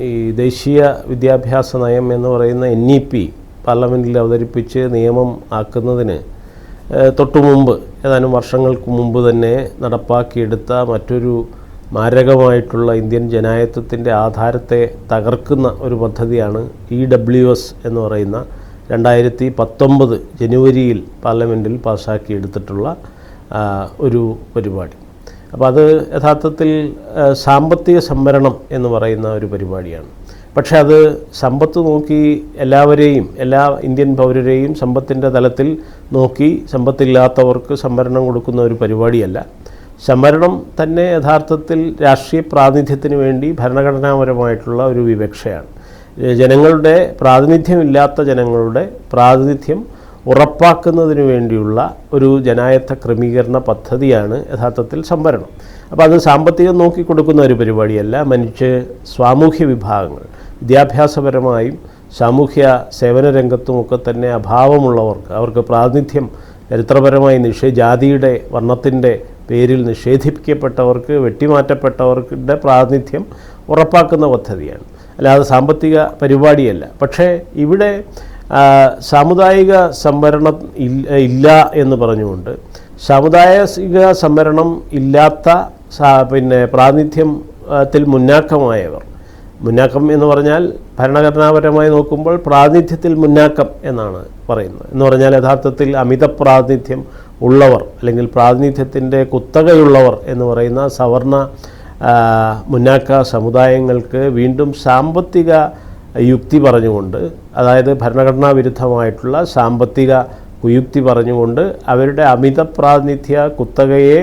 ഈ ദേശീയ വിദ്യാഭ്യാസ നയം എന്ന് പറയുന്ന NEP പാർലമെൻറ്റിൽ അവതരിപ്പിച്ച് നിയമം ആക്കുന്നതിന് തൊട്ടു മുമ്പ് ഏതാനും വർഷങ്ങൾക്ക് മുമ്പ് തന്നെ നടപ്പാക്കിയെടുത്ത മറ്റൊരു മാരകമായിട്ടുള്ള ഇന്ത്യൻ ജനായത്വത്തിൻ്റെ ആധാരത്തെ തകർക്കുന്ന ഒരു പദ്ധതിയാണ് EWS എന്ന് പറയുന്ന 2019 ജനുവരിയിൽ പാർലമെൻറ്റിൽ പാസ്സാക്കിയെടുത്തിട്ടുള്ള ഒരു പരിപാടി. അപ്പോൾ അത് യഥാർത്ഥത്തിൽ സാമ്പത്തിക സംവരണം എന്ന് പറയുന്ന ഒരു പരിപാടിയാണ്. പക്ഷേ അത് സമ്പത്ത് നോക്കി എല്ലാവരെയും, എല്ലാ ഇന്ത്യൻ പൗരരെയും സമ്പത്തിൻ്റെ തലത്തിൽ നോക്കി സമ്പത്തില്ലാത്തവർക്ക് സംവരണം കൊടുക്കുന്ന ഒരു പരിപാടിയല്ല. സംവരണം തന്നെ യഥാർത്ഥത്തിൽ രാഷ്ട്രീയ പ്രാതിനിധ്യത്തിന് വേണ്ടി ഭരണഘടനാപരമായിട്ടുള്ള ഒരു വിവക്ഷയാണ്. ജനങ്ങളുടെ പ്രാതിനിധ്യമില്ലാത്ത ജനങ്ങളുടെ പ്രാതിനിധ്യം ഉറപ്പാക്കുന്നതിന് വേണ്ടിയുള്ള ഒരു ജനായത്ത ക്രമീകരണ പദ്ധതിയാണ് യഥാർത്ഥത്തിൽ സംവരണം. അപ്പോൾ അത് സാമ്പത്തികം നോക്കി കൊടുക്കുന്ന ഒരു പരിപാടിയല്ല. മനുഷ്യ സാമൂഹ്യ വിഭാഗങ്ങൾ വിദ്യാഭ്യാസപരമായും സാമൂഹ്യ സേവന രംഗത്തുമൊക്കെ തന്നെ അഭാവമുള്ളവർക്ക്, അവർക്ക് പ്രാതിനിധ്യം ചരിത്രപരമായി ജാതിയുടെ വർണ്ണത്തിൻ്റെ പേരിൽ നിഷേധിക്കപ്പെട്ടവർക്ക്, വെട്ടിമാറ്റപ്പെട്ടവരുടെ പ്രാതിനിധ്യം ഉറപ്പാക്കുന്ന പദ്ധതിയാണ്, അല്ലാതെ സാമ്പത്തിക പരിപാടിയല്ല. പക്ഷേ ഇവിടെ സാമുദായിക സംവരണം ഇല്ല എന്ന് പറഞ്ഞുകൊണ്ട് സാമുദായിക സംവരണം ഇല്ലാത്ത പ്രാതിനിധ്യത്തിൽ മുന്നാക്കമായവർ, മുന്നാക്കം എന്ന് പറഞ്ഞാൽ ഭരണഘടനാപരമായി നോക്കുമ്പോൾ പ്രാതിനിധ്യത്തിൽ മുന്നാക്കം എന്നാണ് പറയുന്നത്. എന്ന് പറഞ്ഞാൽ യഥാർത്ഥത്തിൽ അമിത പ്രാതിനിധ്യം ഉള്ളവർ അല്ലെങ്കിൽ പ്രാതിനിധ്യത്തിൻ്റെ കുത്തകയുള്ളവർ എന്ന് പറയുന്ന സവർണ മുന്നാക്ക സമുദായങ്ങൾക്ക് വീണ്ടും സാമ്പത്തിക യുക്തി പറഞ്ഞുകൊണ്ട്, അതായത് ഭരണഘടനാ വിരുദ്ധമായിട്ടുള്ള സാമ്പത്തിക കുയുക്തി പറഞ്ഞുകൊണ്ട് അവരുടെ അമിത പ്രാതിനിധ്യ കുത്തകയെ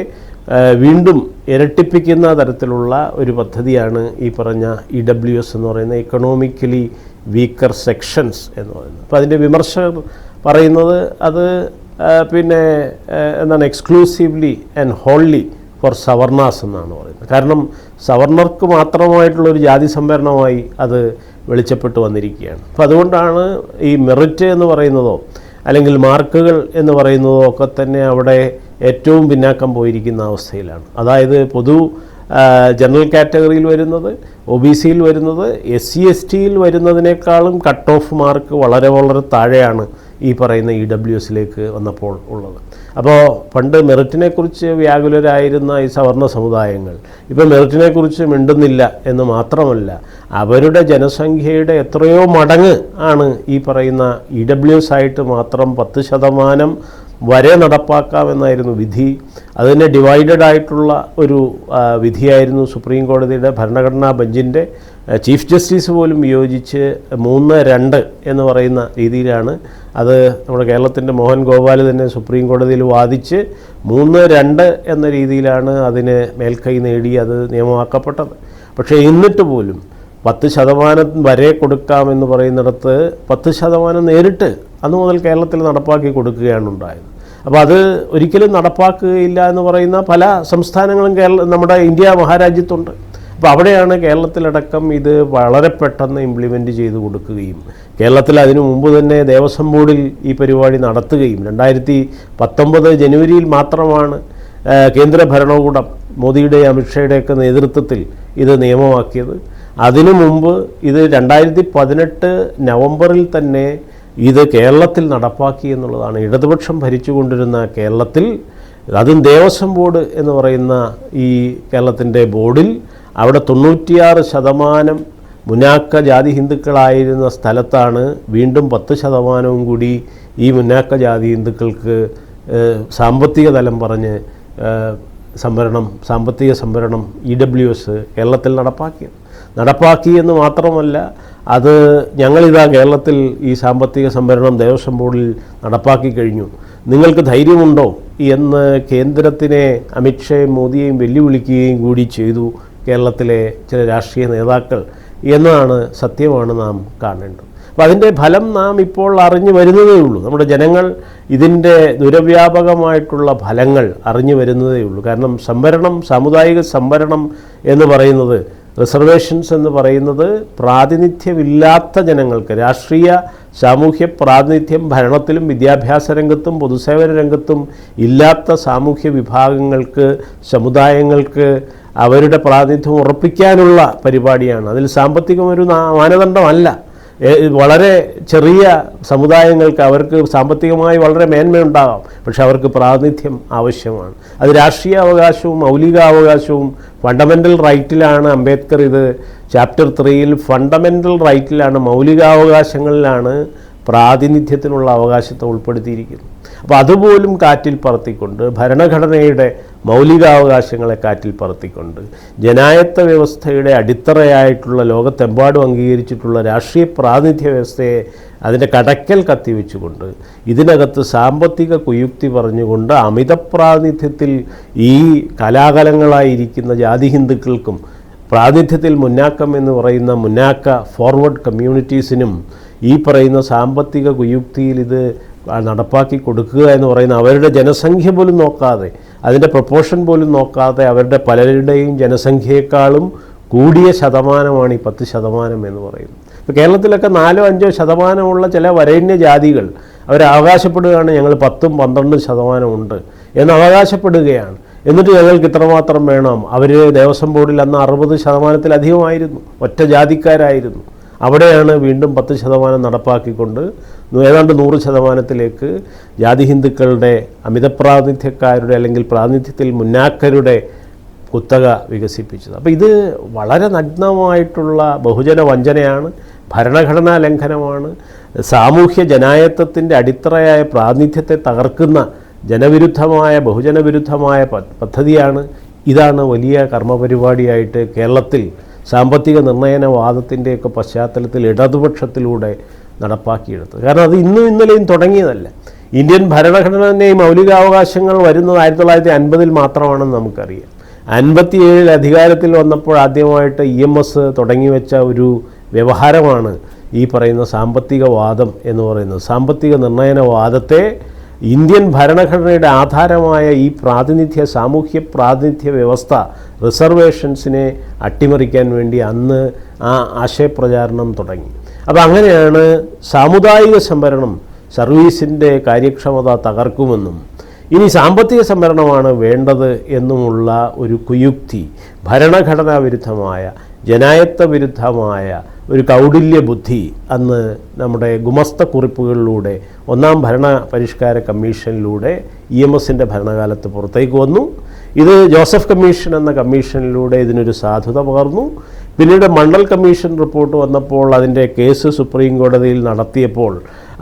വീണ്ടും ഇരട്ടിപ്പിക്കുന്ന തരത്തിലുള്ള ഒരു പദ്ധതിയാണ് ഈ പറഞ്ഞ EWS എന്ന് പറയുന്ന ഇക്കണോമിക്കലി വീക്കർ സെക്ഷൻസ് എന്ന് പറയുന്നത്. അപ്പോൾ അതിൻ്റെ വിമർശകർ പറയുന്നത് അത് എന്താണ് എക്സ്ക്ലൂസീവ്ലി ആൻഡ് ഹോൺലി ഫോർ സവർണാസ് എന്നാണ് പറയുന്നത്. കാരണം സവർണർക്ക് മാത്രമായിട്ടുള്ളൊരു ജാതി സംവരണമായി അത് വെളിച്ചപ്പെട്ട് വന്നിരിക്കുകയാണ്. അപ്പോൾ അതുകൊണ്ടാണ് ഈ മെറിറ്റ് എന്ന് പറയുന്നതോ അല്ലെങ്കിൽ മാർക്കുകൾ എന്ന് പറയുന്നതോ ഒക്കെ തന്നെ അവിടെ ഏറ്റവും പിന്നാക്കം പോയിരിക്കുന്ന അവസ്ഥയിലാണ്. അതായത് ജനറൽ കാറ്റഗറിയിൽ വരുന്നത്, OBCയിൽ വരുന്നത്, SC/STയിൽ വരുന്നതിനേക്കാളും കട്ട് ഓഫ് മാർക്ക് വളരെ വളരെ താഴെയാണ് ഈ പറയുന്ന EWSലേക്ക് വന്നപ്പോൾ ഉള്ളത്. അപ്പോൾ പണ്ട് മെറിറ്റിനെക്കുറിച്ച് വ്യാകുലരായിരുന്ന ഈ സവർണ സമുദായങ്ങൾ ഇപ്പോൾ മെറിറ്റിനെക്കുറിച്ച് മിണ്ടുന്നില്ല എന്ന് മാത്രമല്ല, അവരുടെ ജനസംഖ്യയുടെ എത്രയോ മടങ്ങ് ആണ് ഈ പറയുന്ന EWS ആയിട്ട് മാത്രം 10% വരെ നടപ്പാക്കാമെന്നായിരുന്നു വിധി. അതിനെ ഡിവൈഡഡ് ആയിട്ടുള്ള ഒരു വിധിയായിരുന്നു സുപ്രീം കോടതിയുടെ ഭരണഘടനാ ബെഞ്ചിൻ്റെ ചീഫ് ജസ്റ്റിസ് പോലും വിയോജിച്ച് 3-2 എന്ന് പറയുന്ന രീതിയിലാണ് അത് നമ്മുടെ കേരളത്തിൻ്റെ മോഹൻ ഗോപാൽ തന്നെ സുപ്രീം കോടതിയിൽ വാദിച്ച് 3-2 എന്ന രീതിയിലാണ് അതിന് മേൽക്കൈ നേടി അത് നിയമമാക്കപ്പെട്ടത്. പക്ഷേ എന്നിട്ട് പോലും 10% വരെ കൊടുക്കാമെന്ന് പറയുന്നിടത്ത് 10% നേരിട്ട് അന്ന് മുതൽ കേരളത്തിൽ നടപ്പാക്കി കൊടുക്കുകയാണ് ഉണ്ടായത്. അപ്പോൾ അത് ഒരിക്കലും നടപ്പാക്കുകയില്ല എന്ന് പറയുന്ന പല സംസ്ഥാനങ്ങളും നമ്മുടെ ഇന്ത്യ മഹാരാജ്യത്തുണ്ട്. അപ്പോൾ അവിടെയാണ് കേരളത്തിലടക്കം ഇത് വളരെ പെട്ടെന്ന് ഇംപ്ലിമെൻറ്റ് ചെയ്ത് കൊടുക്കുകയും കേരളത്തിൽ അതിനു മുമ്പ് തന്നെ ദേവസ്വം ബോർഡിൽ ഈ പരിപാടി നടത്തുകയും 2019 ജനുവരിയിൽ മാത്രമാണ് കേന്ദ്ര ഭരണകൂടം മോദിയുടെ അമിത്ഷായുടെയൊക്കെ നേതൃത്വത്തിൽ ഇത് നിയമമാക്കിയത്. അതിനു മുമ്പ് ഇത് 2018 നവംബറിൽ തന്നെ ഇത് കേരളത്തിൽ നടപ്പാക്കി എന്നുള്ളതാണ്. ഇടതുപക്ഷം ഭരിച്ചുകൊണ്ടിരുന്ന കേരളത്തിൽ, അതും ദേവസ്വം ബോർഡ് എന്ന് പറയുന്ന ഈ കേരളത്തിൻ്റെ ബോർഡിൽ അവിടെ 96% മുന്നാക്ക ജാതി ഹിന്ദുക്കളായിരുന്ന സ്ഥലത്താണ് വീണ്ടും 10% കൂടി ഈ മുന്നാക്ക ജാതി ഹിന്ദുക്കൾക്ക് സാമ്പത്തിക തലം പറഞ്ഞ് സാമ്പത്തിക സംവരണം EWS കേരളത്തിൽ നടപ്പാക്കി എന്ന് മാത്രമല്ല, അത് ഞങ്ങളിതാ കേരളത്തിൽ ഈ സാമ്പത്തിക സംവരണം ദേവസ്വം ബോർഡിൽ നടപ്പാക്കി കഴിഞ്ഞു, നിങ്ങൾക്ക് ധൈര്യമുണ്ടോ എന്ന് കേന്ദ്രത്തിനെ അമിത്ഷായും മോദിയെയും വെല്ലുവിളിക്കുകയും കൂടി ചെയ്തു കേരളത്തിലെ ചില രാഷ്ട്രീയ നേതാക്കൾ എന്നതാണ് സത്യമാണ് നാം കാണേണ്ടത്. അപ്പോൾ അതിൻ്റെ ഫലം നാം ഇപ്പോൾ അറിഞ്ഞു വരുന്നതേ ഉള്ളൂ. നമ്മുടെ ജനങ്ങൾ ഇതിൻ്റെ ദുരവ്യാപകമായിട്ടുള്ള ഫലങ്ങൾ അറിഞ്ഞു വരുന്നതേ ഉള്ളൂ. കാരണം സാമുദായിക സംവരണം എന്ന് പറയുന്നത്, റിസർവേഷൻസ് എന്ന് പറയുന്നത് പ്രാതിനിധ്യമില്ലാത്ത ജനങ്ങൾക്ക്, രാഷ്ട്രീയ സാമൂഹ്യ പ്രാതിനിധ്യം ഭരണത്തിലും വിദ്യാഭ്യാസ രംഗത്തും പൊതുസേവന രംഗത്തും ഇല്ലാത്ത സാമൂഹ്യ വിഭാഗങ്ങൾക്ക്, സമുദായങ്ങൾക്ക് അവരുടെ പ്രാതിനിധ്യം ഉറപ്പിക്കാനുള്ള പരിപാടിയാണ്. അതിൽ സാമ്പത്തികം ഒരു മാനദണ്ഡമല്ല. വളരെ ചെറിയ സമുദായങ്ങൾക്ക് അവർക്ക് സാമ്പത്തികമായി വളരെ മേന്മയുണ്ടാകാം, പക്ഷെ അവർക്ക് പ്രാതിനിധ്യം ആവശ്യമാണ്. അത് രാഷ്ട്രീയ അവകാശവും മൗലികാവകാശവും ഫണ്ടമെൻ്റൽ റൈറ്റിലാണ്. അംബേദ്കർ ഇത് ചാപ്റ്റർ 3 ഫണ്ടമെൻ്റൽ റൈറ്റിലാണ്, മൗലികാവകാശങ്ങളിലാണ് പ്രാതിനിധ്യത്തിനുള്ള അവകാശത്തെ ഉൾപ്പെടുത്തിയിരിക്കുന്നു. അപ്പോൾ അതുപോലും കാറ്റിൽ പറത്തിക്കൊണ്ട്, ഭരണഘടനയുടെ മൗലികാവകാശങ്ങളെ കാറ്റിൽ പറത്തിക്കൊണ്ട്, ജനായത്ത വ്യവസ്ഥയുടെ അടിത്തറയായിട്ടുള്ള ലോകത്തെമ്പാടും അംഗീകരിച്ചിട്ടുള്ള രാഷ്ട്രീയ പ്രാതിനിധ്യ വ്യവസ്ഥയെ അതിൻ്റെ കടക്കൽ കത്തിവെച്ചുകൊണ്ട്, ഇതിനകത്ത് സാമ്പത്തിക കുയുക്തി പറഞ്ഞുകൊണ്ട് അമിത പ്രാതിനിധ്യത്തിൽ ഈ കലാകലങ്ങളായിരിക്കുന്ന ജാതി ഹിന്ദുക്കൾക്കും പ്രാതിനിധ്യത്തിൽ മുന്നാക്കം എന്ന് പറയുന്ന മുന്നാക്ക ഫോർവേഡ് കമ്മ്യൂണിറ്റീസിനും ഈ പറയുന്ന സാമ്പത്തിക കുയുക്തിയിൽ ഇത് നടപ്പാക്കി കൊടുക്കുക എന്ന് പറയുന്ന, അവരുടെ ജനസംഖ്യ പോലും നോക്കാതെ, അതിൻ്റെ പ്രൊപ്പോർഷൻ പോലും നോക്കാതെ, അവരുടെ പലരുടെയും ജനസംഖ്യയെക്കാളും കൂടിയ ശതമാനമാണ് ഈ 10% എന്ന് പറയുന്നത്. ഇപ്പോൾ കേരളത്തിലൊക്കെ 4-5% ചില വരേണ്യ ജാതികൾ അവർ അവകാശപ്പെടുകയാണ്, ഞങ്ങൾ 10-12% ഉണ്ട് എന്ന് അവകാശപ്പെടുകയാണ്. എന്നിട്ട് ഞങ്ങൾക്ക് ഇത്രമാത്രം വേണം. അവർ ദേവസ്വം ബോർഡിൽ അന്ന് 60%-ലധികമായിരുന്നു, ഒറ്റ ജാതിക്കാരായിരുന്നു. അവിടെയാണ് വീണ്ടും 10% നടപ്പാക്കിക്കൊണ്ട് ഏതാണ്ട് 100%-ലേക്ക് ജാതി ഹിന്ദുക്കളുടെ അമിതപ്രാതിനിധ്യക്കാരുടെ അല്ലെങ്കിൽ പ്രാതിനിധ്യത്തിൽ മുന്നാക്കരുടെ കുത്തക വികസിപ്പിച്ചത്. അപ്പോൾ ഇത് വളരെ നഗ്നമായിട്ടുള്ള ബഹുജന വഞ്ചനയാണ്, ഭരണഘടനാ ലംഘനമാണ്, സാമൂഹ്യ ജനായത്വത്തിൻ്റെ അടിത്തറയായ പ്രാതിനിധ്യത്തെ തകർക്കുന്ന ജനവിരുദ്ധമായ ബഹുജനവിരുദ്ധമായ പദ്ധതിയാണ്. ഇതാണ് വലിയ കർമ്മപരിപാടിയായിട്ട് കേരളത്തിൽ സാമ്പത്തിക നിർണയനവാദത്തിൻ്റെയൊക്കെ പശ്ചാത്തലത്തിൽ ഇടതുപക്ഷത്തിലൂടെ നടപ്പാക്കിയെടുത്തത്. കാരണം അത് ഇന്നും ഇന്നലെയും തുടങ്ങിയതല്ല. ഇന്ത്യൻ ഭരണഘടനയും മൗലികാവകാശങ്ങൾ വരുന്നത് 1950 മാത്രമാണെന്ന് നമുക്കറിയാം. 57 അധികാരത്തിൽ വന്നപ്പോൾ ആദ്യമായിട്ട് EMS തുടങ്ങിവെച്ച ഒരു വ്യവഹാരമാണ് ഈ പറയുന്ന സാമ്പത്തികവാദം എന്ന് പറയുന്നത്. സാമ്പത്തിക നിർണയനവാദത്തെ ഇന്ത്യൻ ഭരണഘടനയുടെ ആധാരമായ ഈ പ്രാതിനിധ്യ സാമൂഹ്യ പ്രാതിനിധ്യ വ്യവസ്ഥ റിസർവേഷൻസിനെ അട്ടിമറിക്കാൻ വേണ്ടി അന്ന് ആ ആശയപ്രചാരണം തുടങ്ങി. അപ്പോൾ അങ്ങനെയാണ് സാമുദായിക സംവരണം സർവീസിൻ്റെ കാര്യക്ഷമത തകർക്കുമെന്നും ഇനി സാമ്പത്തിക സംവരണമാണ് വേണ്ടത് എന്നുമുള്ള ഒരു കുയുക്തി, ഭരണഘടനാ വിരുദ്ധമായ ജനായത്ത വിരുദ്ധമായ ഒരു കൗടില്യ ബുദ്ധി അന്ന് നമ്മുടെ ഗുമസ്ത കുറിപ്പുകളിലൂടെ ഒന്നാം ഭരണ പരിഷ്കാര കമ്മീഷനിലൂടെ EMSൻ്റെ ഭരണകാലത്ത് പുറത്തേക്ക് വന്നു. ഇത് ജോസഫ് കമ്മീഷൻ എന്ന കമ്മീഷനിലൂടെ ഇതിനൊരു സാധുത പകർന്നു. പിന്നീട് മണ്ഡൽ കമ്മീഷൻ റിപ്പോർട്ട് വന്നപ്പോൾ അതിൻ്റെ കേസ് സുപ്രീം കോടതിയിൽ നടത്തിയപ്പോൾ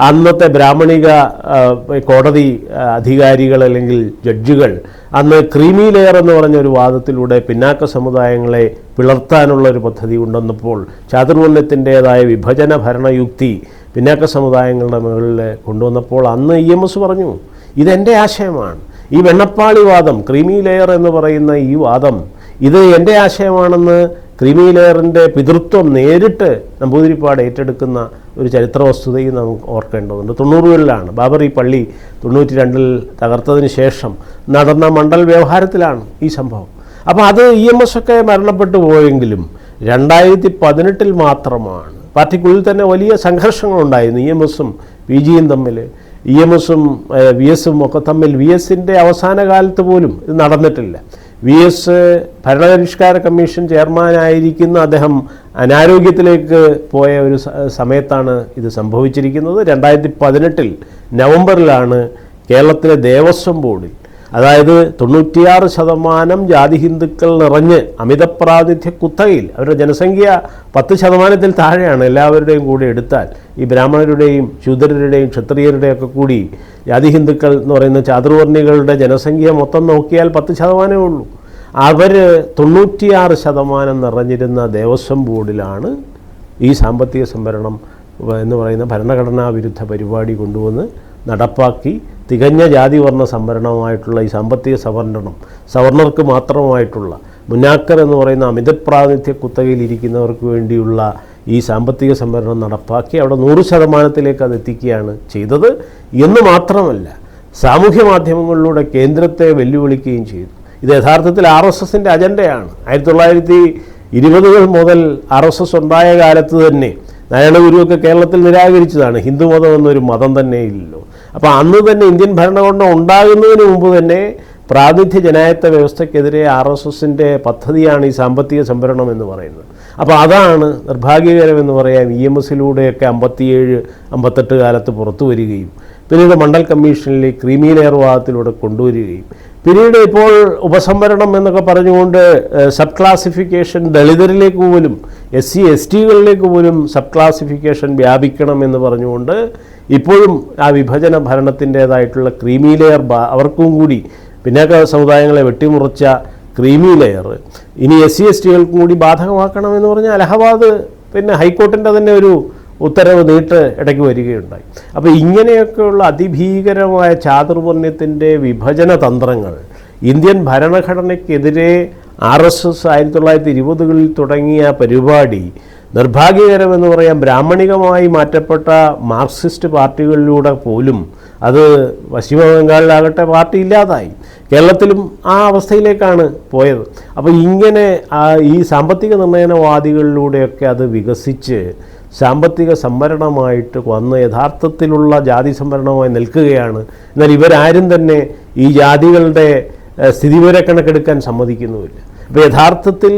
അന്നത്തെ ബ്രാഹ്മണിക കോടതി അധികാരികൾ അല്ലെങ്കിൽ ജഡ്ജികൾ അന്ന് ക്രീമി ലെയർ എന്ന് പറഞ്ഞൊരു വാദത്തിലൂടെ പിന്നാക്ക സമുദായങ്ങളെ പിളർത്താനുള്ള ഒരു പദ്ധതി കൊണ്ടുവന്നപ്പോൾ ചാതുർവർണ്ണത്തിൻ്റേതായ വിഭജന ഭരണയുക്തി പിന്നാക്ക സമുദായങ്ങളുടെ മുകളിൽ കൊണ്ടുവന്നപ്പോൾ അന്ന് EMS പറഞ്ഞു, ഇതെൻ്റെ ആശയമാണ്, ഈ വെണ്ണപ്പാളി വാദം, ക്രീമി ലെയർ എന്ന് പറയുന്ന ഈ വാദം, ഇത് എൻ്റെ ആശയമാണെന്ന് ക്രീമി ലെയറിൻ്റെ പിതൃത്വം നേരിട്ട് നമ്പൂതിരിപ്പാട് ഏറ്റെടുക്കുന്ന ഒരു ചരിത്ര വസ്തുതയും നമുക്ക് ഓർക്കേണ്ടതുണ്ട്. 90കളിലാണ് ബാബറി പള്ളി 92 തകർത്തതിന് ശേഷം നടന്ന മണ്ഡൽ വ്യവഹാരത്തിലാണ് ഈ സംഭവം. അപ്പോൾ അത് EMS ഒക്കെ മരണപ്പെട്ടു പോയെങ്കിലും 2018 മാത്രമാണ്. പാർട്ടിക്കുള്ളിൽ തന്നെ വലിയ സംഘർഷങ്ങളുണ്ടായിരുന്നു EMSഉം PGയും തമ്മിൽ, EMSഉം VSഉം ഒക്കെ തമ്മിൽ. VSൻ്റെ അവസാന കാലത്ത് പോലും ഇത് നടന്നിട്ടില്ല. VS ഭരണപരിഷ്കാര കമ്മീഷൻ ചെയർമാനായിരിക്കുന്ന അദ്ദേഹം അനാരോഗ്യത്തിലേക്ക് പോയ ഒരു സമയത്താണ് ഇത് സംഭവിച്ചിരിക്കുന്നത്. 2018 നവംബറിലാണ് കേരളത്തിലെ ദേവസ്വം ബോർഡിൽ, അതായത് 96% ജാതി ഹിന്ദുക്കൾ നിറഞ്ഞ് അമിതപ്രാതിനിധ്യ കുത്തകയിൽ, അവരുടെ ജനസംഖ്യ 10% താഴെയാണ് എല്ലാവരുടെയും കൂടി എടുത്താൽ, ഈ ബ്രാഹ്മണരുടെയും ശൂദ്രരുടെയും ക്ഷത്രിയരുടെയൊക്കെ കൂടി ജാതി ഹിന്ദുക്കൾ എന്ന് പറയുന്ന ചാതുർവർണ്ണികളുടെ ജനസംഖ്യ മൊത്തം നോക്കിയാൽ 10% ഉള്ളൂ. അവർ 96% നിറഞ്ഞിരുന്ന ദേവസ്വം ബോർഡിലാണ് ഈ സാമ്പത്തിക സംവരണം എന്ന് പറയുന്ന ഭരണഘടനാ വിരുദ്ധ പരിപാടി കൊണ്ടുവന്ന് നടപ്പാക്കി തികഞ്ഞ ജാതിവർണ്ണ സംവരണമായിട്ടുള്ള ഈ സാമ്പത്തിക സംവരണം, സവർണർക്ക് മാത്രമായിട്ടുള്ള, മുന്നാക്കർ എന്ന് പറയുന്ന അമിതപ്രാതിനിധ്യ കുത്തകയിലിരിക്കുന്നവർക്ക് വേണ്ടിയുള്ള ഈ സാമ്പത്തിക സംവരണം നടപ്പാക്കി അവിടെ 100%-ലേക്ക് അത് എത്തിക്കുകയാണ് ചെയ്തത് എന്ന് മാത്രമല്ല, സാമൂഹ്യ മാധ്യമങ്ങളിലൂടെ കേന്ദ്രത്തെ വെല്ലുവിളിക്കുകയും ചെയ്തു. ഇത് യഥാർത്ഥത്തിൽ RSSൻ്റെ അജണ്ടയാണ്. 1920 മുതൽ RSS ഉണ്ടായ കാലത്ത് തന്നെ നാരായണ ഗുരുവൊക്കെ കേരളത്തിൽ നിരാകരിച്ചതാണ്. ഹിന്ദുമതം എന്നൊരു മതം തന്നെ ഇല്ലല്ലോ. അപ്പോൾ അന്ന് തന്നെ ഇന്ത്യൻ ഭരണഘടന ഉണ്ടാകുന്നതിന് മുമ്പ് തന്നെ പ്രാതിനിധ്യ ജനായത്ത വ്യവസ്ഥയ്ക്കെതിരെ RSSൻ്റെ പദ്ധതിയാണ് ഈ സാമ്പത്തിക സംവരണം എന്ന് പറയുന്നത്. അപ്പോൾ അതാണ് നിർഭാഗ്യകരമെന്ന് പറയാം. EMSലൂടെയൊക്കെ 57, 58 കാലത്ത് പുറത്തു വരികയും പിന്നീട് മണ്ഡൽ കമ്മീഷനിലെ ക്രീമി ലെയർ വാദത്തിലൂടെ കൊണ്ടുവരികയും പിന്നീട് ഇപ്പോൾ ഉപസംവരണം എന്നൊക്കെ പറഞ്ഞുകൊണ്ട് സബ് ക്ലാസിഫിക്കേഷൻ ദളിതരിലേക്ക് പോലും SC STകളിലേക്ക് പോലും സബ് ക്ലാസിഫിക്കേഷൻ വ്യാപിക്കണം എന്ന് പറഞ്ഞുകൊണ്ട് ഇപ്പോഴും ആ വിഭജന ഭരണത്തിൻ്റേതായിട്ടുള്ള ക്രീമി ലെയർ അവർക്കും കൂടി പിന്നാക്ക സമുദായങ്ങളെ വെട്ടിമുറിച്ച ക്രീമി ലെയർ ഇനി SC STകൾക്കും കൂടി ബാധകമാക്കണമെന്ന് പറഞ്ഞാൽ അലഹബാദ് പിന്നെ ഹൈക്കോർട്ടിൻ്റെ തന്നെ ഒരു ഉത്തരവ് ഇടയ്ക്ക് വരികയുണ്ടായി. അപ്പോൾ ഇങ്ങനെയൊക്കെയുള്ള അതിഭീകരമായ ചാതുർവർണ്ണ്യത്തിൻ്റെ വിഭജന തന്ത്രങ്ങൾ ഇന്ത്യൻ ഭരണഘടനയ്ക്കെതിരെ RSS 1920കളിൽ തുടങ്ങിയ പരിപാടി നിർഭാഗ്യകരമെന്ന് പറയാം. ബ്രാഹ്മണികമായി മാറ്റപ്പെട്ട മാർക്സിസ്റ്റ് പാർട്ടികളിലൂടെ പോലും അത് പശ്ചിമ ബംഗാളിലാകട്ടെ പാർട്ടി ഇല്ലാതായി. കേരളത്തിലും ആ അവസ്ഥയിലേക്കാണ് പോയത്. അപ്പോൾ ഇങ്ങനെ ഈ സാമ്പത്തിക നിർണ്ണയനവാദികളിലൂടെയൊക്കെ അത് വികസിച്ച് സാമ്പത്തിക സംവരണമായിട്ട് വന്ന് യഥാർത്ഥത്തിലുള്ള ജാതി സംവരണമായി നിൽക്കുകയാണ്. എന്നാൽ ഇവരാരും തന്നെ ഈ ജാതികളുടെ സ്ഥിതിവിവരക്കണക്കെടുക്കാൻ സമ്മതിക്കുന്നുമില്ല. അപ്പോൾ യഥാർത്ഥത്തിൽ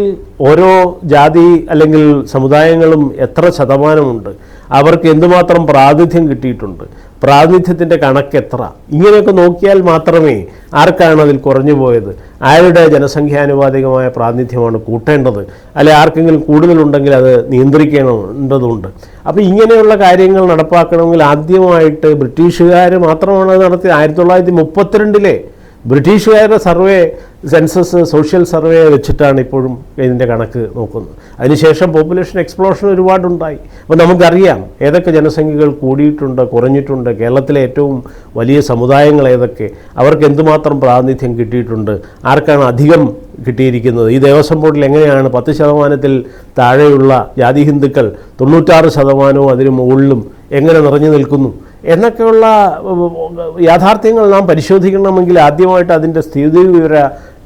ഓരോ ജാതി അല്ലെങ്കിൽ സമുദായങ്ങളും എത്ര ശതമാനമുണ്ട്, അവർക്ക് എന്തുമാത്രം പ്രാതിനിധ്യം കിട്ടിയിട്ടുണ്ട്, പ്രാതിനിധ്യത്തിൻ്റെ കണക്ക് എത്ര, ഇങ്ങനെയൊക്കെ നോക്കിയാൽ മാത്രമേ ആർക്കാണ് അതിൽ കുറഞ്ഞു പോയത്, ആരുടെ ജനസംഖ്യാനുപാതികമായ പ്രാതിനിധ്യമാണ് കൂട്ടേണ്ടത്, അല്ലെ ആർക്കെങ്കിലും കൂടുതലുണ്ടെങ്കിൽ അത് നിയന്ത്രിക്കേണ്ടതുണ്ട്. അപ്പോൾ ഇങ്ങനെയുള്ള കാര്യങ്ങൾ നടപ്പാക്കണമെങ്കിൽ ആദ്യമായിട്ട് ബ്രിട്ടീഷുകാർ മാത്രമാണ് അത് നടത്തിയത്. 1932 ബ്രിട്ടീഷുകാരുടെ സെൻസസ് സോഷ്യൽ സർവേ വെച്ചിട്ടാണ് ഇപ്പോഴും ഇതിൻ്റെ കണക്ക് നോക്കുന്നത്. അതിനുശേഷം പോപ്പുലേഷൻ എക്സ്പ്ലോഷൻ ഒരുപാടുണ്ടായി. അപ്പോൾ നമുക്കറിയാം ഏതൊക്കെ ജനസംഖ്യകൾ കൂടിയിട്ടുണ്ട്, കുറഞ്ഞിട്ടുണ്ട്, കേരളത്തിലെ ഏറ്റവും വലിയ സമുദായങ്ങൾ ഏതൊക്കെ, അവർക്ക് എന്തുമാത്രം പ്രാതിനിധ്യം കിട്ടിയിട്ടുണ്ട്, ആർക്കാണ് അധികം കിട്ടിയിരിക്കുന്നത്. ഈ ദേവസ്വം ബോർഡിൽ എങ്ങനെയാണ് 10% താഴെയുള്ള ജാതി ഹിന്ദുക്കൾ 96% അതിന് മുകളിലും എങ്ങനെ നിറഞ്ഞു നിൽക്കുന്നു എന്നൊക്കെയുള്ള യാഥാർത്ഥ്യങ്ങൾ നാം പരിശോധിക്കണമെങ്കിൽ ആദ്യമായിട്ട് അതിൻ്റെ സ്ഥിതിവിവര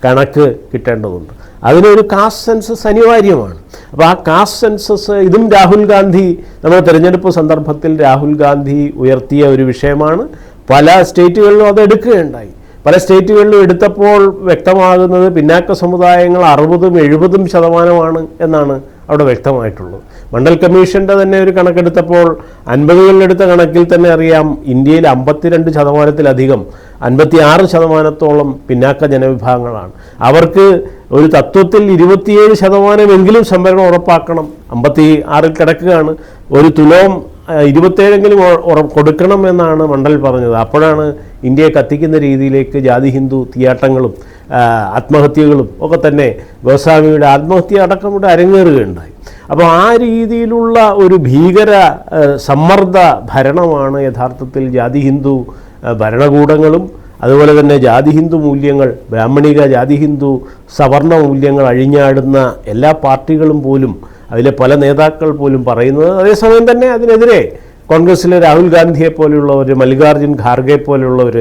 കണക്ക് കിട്ടേണ്ടതുണ്ട്. അതിനൊരു കാസ്റ്റ് സെൻസസ് അനിവാര്യമാണ്. അപ്പോൾ ആ കാസ്റ്റ് സെൻസസ് ഇതും രാഹുൽ ഗാന്ധി നമ്മുടെ തിരഞ്ഞെടുപ്പ് സന്ദർഭത്തിൽ രാഹുൽ ഗാന്ധി ഉയർത്തിയ ഒരു വിഷയമാണ്. പല സ്റ്റേറ്റുകളിലും അത് എടുക്കുകയുണ്ടായി. പല സ്റ്റേറ്റുകളിലും എടുത്തപ്പോൾ വ്യക്തമാകുന്നത് പിന്നാക്ക സമുദായങ്ങൾ 60-70% എന്നാണ് അവിടെ വ്യക്തമായിട്ടുള്ളത്. മണ്ഡൽ കമ്മീഷൻ്റെ തന്നെ ഒരു കണക്കെടുത്തപ്പോൾ 50കളിലെടുത്ത കണക്കിൽ തന്നെ അറിയാം ഇന്ത്യയിൽ 52%-ലധികം 56%-ഓളം പിന്നാക്ക ജനവിഭാഗങ്ങളാണ്. അവർക്ക് ഒരു തത്വത്തിൽ 27%-എങ്കിലും സംവരണം ഉറപ്പാക്കണം. 56-ൽ കിടക്കുകയാണ്. ഒരു തുലവും 27-എങ്കിലും കൊടുക്കണം എന്നാണ് മണ്ഡൽ പറഞ്ഞത്. അപ്പോഴാണ് ഇന്ത്യയെ കത്തിക്കുന്ന രീതിയിലേക്ക് ജാതി ഹിന്ദു തീയാട്ടങ്ങളും ആത്മഹത്യകളും ഒക്കെ തന്നെ ഗോസ്വാമിയുടെ ആത്മഹത്യ അടക്കം ഇവിടെ അരങ്ങേറുകയുണ്ടായി. അപ്പോൾ ആ രീതിയിലുള്ള ഒരു ഭീകര സമ്മർദ്ദ ഭരണമാണ് യഥാർത്ഥത്തിൽ ജാതി ഹിന്ദു ഭരണകൂടങ്ങളും അതുപോലെ തന്നെ ജാതി ഹിന്ദു മൂല്യങ്ങൾ, ബ്രാഹ്മണിക ജാതി ഹിന്ദു സവർണ മൂല്യങ്ങൾ അഴിഞ്ഞാടുന്ന എല്ലാ പാർട്ടികളും പോലും, അതിലെ പല നേതാക്കൾ പോലും പറയുന്നത്. അതേസമയം തന്നെ അതിനെതിരെ കോൺഗ്രസ്സിലെ രാഹുൽ ഗാന്ധിയെ പോലെയുള്ളവർ, മല്ലികാർജുൻ ഖാർഗെ പോലെയുള്ളവർ,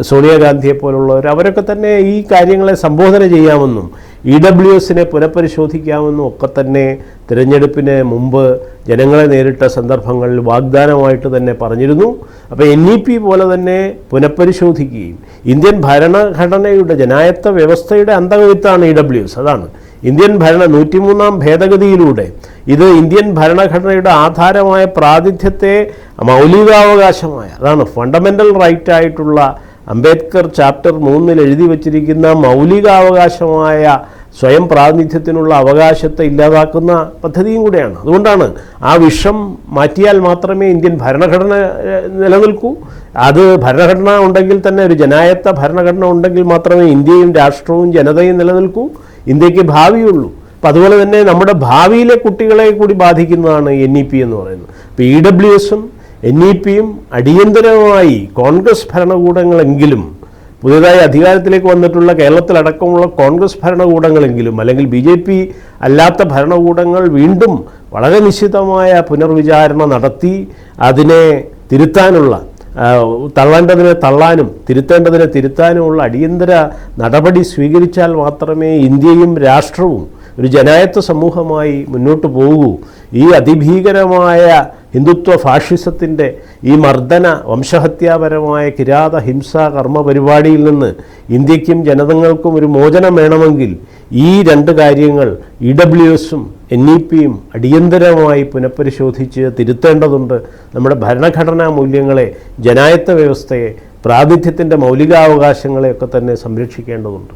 സോണിയാഗാന്ധിയെ പോലുള്ളവർ, അവരൊക്കെ തന്നെ ഈ കാര്യങ്ങളെ സംബോധന ചെയ്യാമെന്നും EWSനെ പുനഃപരിശോധിക്കാമെന്നും ഒക്കെ തന്നെ തിരഞ്ഞെടുപ്പിന് മുമ്പ് ജനങ്ങളെ നേരിട്ട സന്ദർഭങ്ങളിൽ വാഗ്ദാനമായിട്ട് തന്നെ പറഞ്ഞിരുന്നു. അപ്പോൾ NEP പോലെ തന്നെ പുനഃപരിശോധിക്കുകയും ഇന്ത്യൻ ഭരണഘടനയുടെ ജനായത്ത വ്യവസ്ഥയുടെ അന്തകവിത്താണ് EWS. അതാണ് ഇന്ത്യൻ 103-ാം ഭേദഗതിയിലൂടെ ഇത് ഇന്ത്യൻ ഭരണഘടനയുടെ ആധാരമായ പ്രാതിനിധ്യത്തെ മൗലികാവകാശമായ, അതാണ് ഫണ്ടമെൻ്റൽ റൈറ്റായിട്ടുള്ള അംബേദ്കർ ചാപ്റ്റർ 3-ൽ എഴുതി വച്ചിരിക്കുന്ന മൗലികാവകാശമായ സ്വയം പ്രാതിനിധ്യത്തിനുള്ള അവകാശത്തെ ഇല്ലാതാക്കുന്ന പദ്ധതിയും കൂടെയാണ്. അതുകൊണ്ടാണ് ആ വിഷം മാറ്റിയാൽ മാത്രമേ ഇന്ത്യൻ ഭരണഘടന നിലനിൽക്കൂ. അത് ഭരണഘടന ഉണ്ടെങ്കിൽ തന്നെ, ഒരു ജനായത്ത ഭരണഘടന ഉണ്ടെങ്കിൽ മാത്രമേ ഇന്ത്യയും രാഷ്ട്രവും ജനതയും നിലനിൽക്കൂ, ഇന്ത്യക്ക് ഭാവിയുള്ളൂ. അപ്പം അതുപോലെ തന്നെ നമ്മുടെ ഭാവിയിലെ കുട്ടികളെ കൂടി ബാധിക്കുന്നതാണ് NEP എന്ന് പറയുന്നത്. അപ്പോൾ EWSഉം NEPയും അടിയന്തരമായി കോൺഗ്രസ് ഭരണകൂടങ്ങളെങ്കിലും, പുതിയതായി അധികാരത്തിലേക്ക് വന്നിട്ടുള്ള കേരളത്തിലടക്കമുള്ള കോൺഗ്രസ് ഭരണകൂടങ്ങളെങ്കിലും, അല്ലെങ്കിൽ BJP അല്ലാത്ത ഭരണകൂടങ്ങൾ വീണ്ടും വളരെ നിശ്ചിതമായ പുനർവിചാരണ നടത്തി അതിനെ തിരുത്താനുള്ള, തള്ളേണ്ടതിനെ തള്ളാനും തിരുത്തേണ്ടതിനെ തിരുത്താനുമുള്ള അടിയന്തര നടപടി സ്വീകരിച്ചാൽ മാത്രമേ ഇന്ത്യയും രാഷ്ട്രവും ഒരു ജനായത്ത സമൂഹമായി മുന്നോട്ട് പോകൂ. ഈ അതിഭീകരമായ ഹിന്ദുത്വ ഫാഷിസത്തിൻ്റെ ഈ മർദ്ദന വംശഹത്യാപരമായ കിരാത ഹിംസാ കർമ്മ പരിപാടിയിൽ നിന്ന് ഇന്ത്യക്കും ജനതകൾക്കും ഒരു മോചനം വേണമെങ്കിൽ ഈ രണ്ട് കാര്യങ്ങൾ EWSഉം NEPയും അടിയന്തരമായി പുനഃപരിശോധിച്ച് തിരുത്തേണ്ടതുണ്ട്. നമ്മുടെ ഭരണഘടനാ മൂല്യങ്ങളെ, ജനായത്ത വ്യവസ്ഥയെ, പ്രാതിനിധ്യത്തിൻ്റെ മൗലികാവകാശങ്ങളെയൊക്കെ തന്നെ സംരക്ഷിക്കേണ്ടതുണ്ട്.